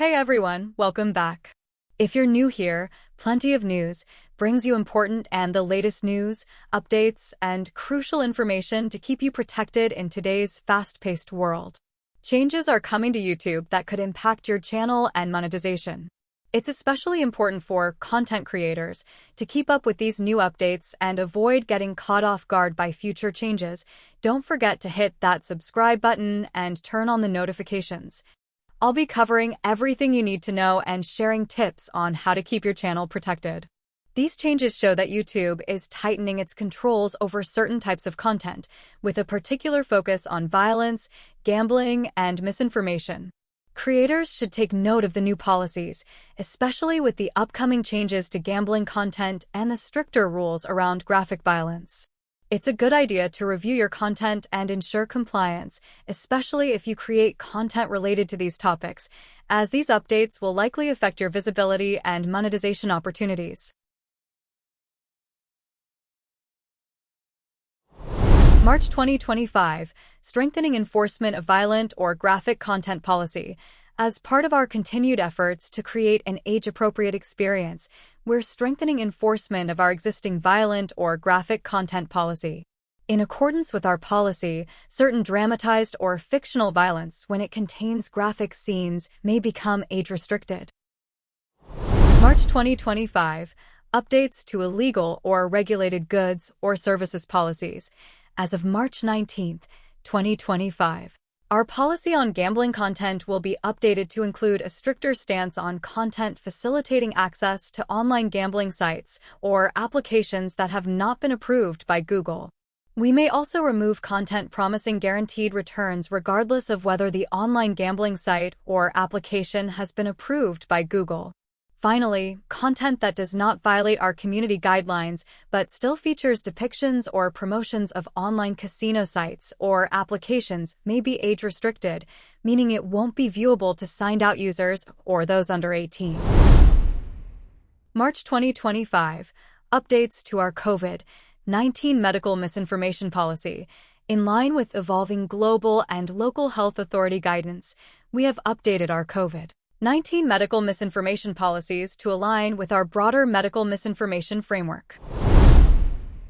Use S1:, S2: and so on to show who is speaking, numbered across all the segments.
S1: Hey everyone, welcome back. If you're new here, Plenty of News brings you important and the latest news, updates, and crucial information to keep you protected in today's fast-paced world. Changes are coming to YouTube that could impact your channel and monetization. It's especially important for content creators to keep up with these new updates and avoid getting caught off guard by future changes. Don't forget to hit that subscribe button and turn on the notifications. I'll be covering everything you need to know and sharing tips on how to keep your channel protected. These changes show that YouTube is tightening its controls over certain types of content, with a particular focus on violence, gambling, and misinformation. Creators should take note of the new policies, especially with the upcoming changes to gambling content and the stricter rules around graphic violence. It's a good idea to review your content and ensure compliance, especially if you create content related to these topics, as these updates will likely affect your visibility and monetization opportunities. March 2025, Strengthening Enforcement of Violent or Graphic Content Policy. As part of our continued efforts to create an age-appropriate experience, we're strengthening enforcement of our existing violent or graphic content policy. In accordance with our policy, certain dramatized or fictional violence when it contains graphic scenes may become age-restricted. March 2025, Updates to Illegal or Regulated Goods or Services Policies. As of March 19, 2025, our policy on gambling content will be updated to include a stricter stance on content facilitating access to online gambling sites or applications that have not been approved by Google. We may also remove content promising guaranteed returns regardless of whether the online gambling site or application has been approved by Google. Finally, content that does not violate our community guidelines but still features depictions or promotions of online casino sites or applications may be age-restricted, meaning it won't be viewable to signed-out users or those under 18. March 2025, Updates to our COVID-19 Medical Misinformation Policy. In line with evolving global and local health authority guidance, we have updated our COVID-19 medical misinformation policies to align with our broader medical misinformation framework.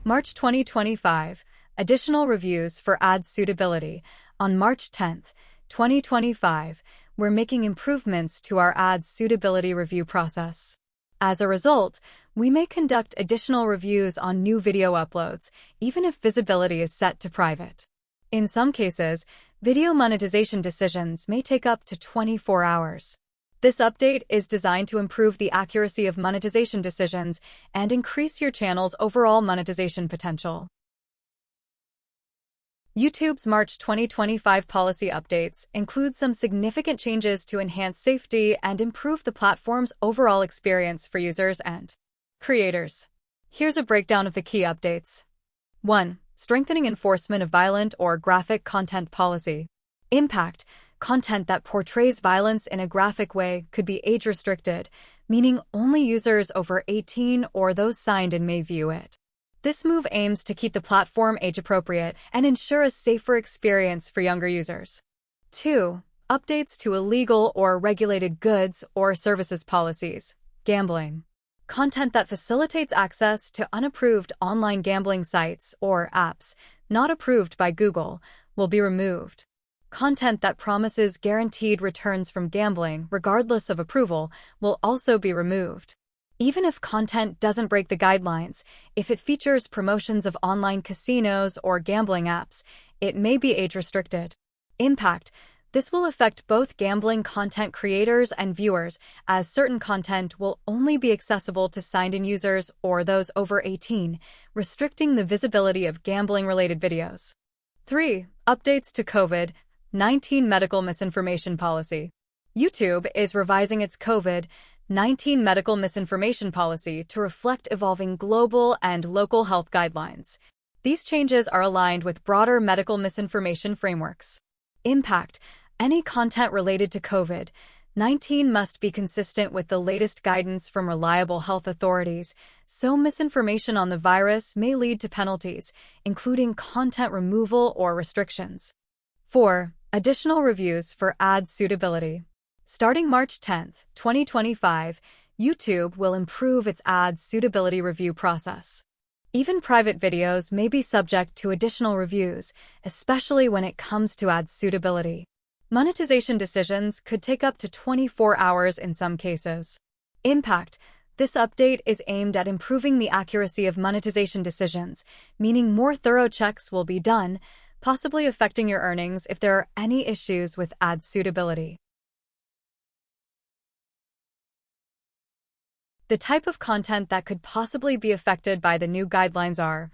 S1: March 2025, Additional Reviews for Ad Suitability. On March 10, 2025, we're making improvements to our ad suitability review process. As a result, we may conduct additional reviews on new video uploads, even if visibility is set to private. In some cases, video monetization decisions may take up to 24 hours. This update is designed to improve the accuracy of monetization decisions and increase your channel's overall monetization potential. YouTube's March 2025 policy updates include some significant changes to enhance safety and improve the platform's overall experience for users and creators. Here's a breakdown of the key updates. 1. Strengthening enforcement of violent or graphic content policy. Impact. Content that portrays violence in a graphic way could be age-restricted, meaning only users over 18 or those signed in may view it. This move aims to keep the platform age-appropriate and ensure a safer experience for younger users. 2. Updates to illegal or regulated goods or services policies. Gambling. Content that facilitates access to unapproved online gambling sites or apps not approved by Google will be removed. Content that promises guaranteed returns from gambling, regardless of approval, will also be removed. Even if content doesn't break the guidelines, if it features promotions of online casinos or gambling apps, it may be age-restricted. Impact. This will affect both gambling content creators and viewers, as certain content will only be accessible to signed-in users or those over 18, restricting the visibility of gambling-related videos. 3. Updates to COVID-19 Medical Misinformation Policy. YouTube is revising its COVID-19 medical misinformation policy to reflect evolving global and local health guidelines. These changes are aligned with broader medical misinformation frameworks. Impact. Any content related to COVID-19 must be consistent with the latest guidance from reliable health authorities, so misinformation on the virus may lead to penalties, including content removal or restrictions. 4. Additional reviews for ad suitability. Starting March 10, 2025, YouTube will improve its ad suitability review process. Even private videos may be subject to additional reviews, especially when it comes to ad suitability. Monetization decisions could take up to 24 hours in some cases. Impact: this update is aimed at improving the accuracy of monetization decisions, meaning more thorough checks will be done, possibly affecting your earnings if there are any issues with ad suitability. The type of content that could possibly be affected by the new guidelines are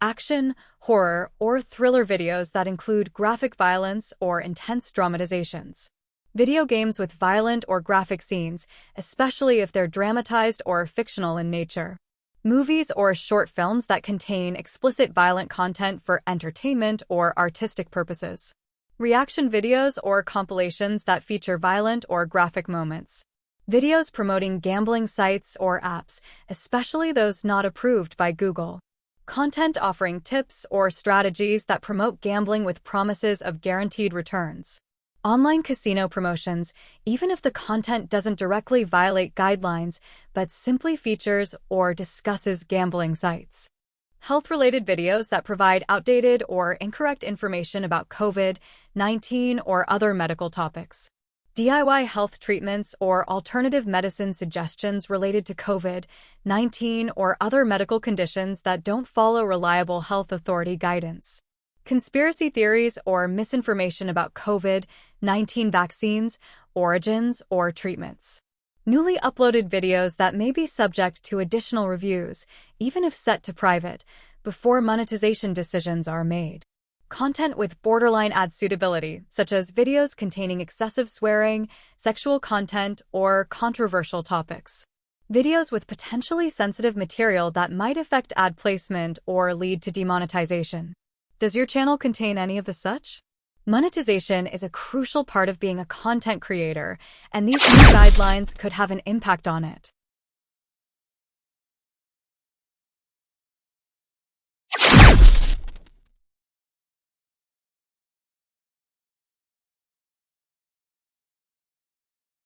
S1: action, horror, or thriller videos that include graphic violence or intense dramatizations. Video games with violent or graphic scenes, especially if they're dramatized or fictional in nature. Movies or short films that contain explicit violent content for entertainment or artistic purposes. Reaction videos or compilations that feature violent or graphic moments. Videos promoting gambling sites or apps, especially those not approved by Google. Content offering tips or strategies that promote gambling with promises of guaranteed returns. Online casino promotions, even if the content doesn't directly violate guidelines, but simply features or discusses gambling sites. Health-related videos that provide outdated or incorrect information about COVID-19 or other medical topics. DIY health treatments or alternative medicine suggestions related to COVID-19 or other medical conditions that don't follow reliable health authority guidance. Conspiracy theories or misinformation about COVID-19 vaccines, origins, or treatments. Newly uploaded videos that may be subject to additional reviews, even if set to private, before monetization decisions are made. Content with borderline ad suitability, such as videos containing excessive swearing, sexual content, or controversial topics. Videos with potentially sensitive material that might affect ad placement or lead to demonetization. Does your channel contain any of the such? Monetization is a crucial part of being a content creator, and these new guidelines could have an impact on it.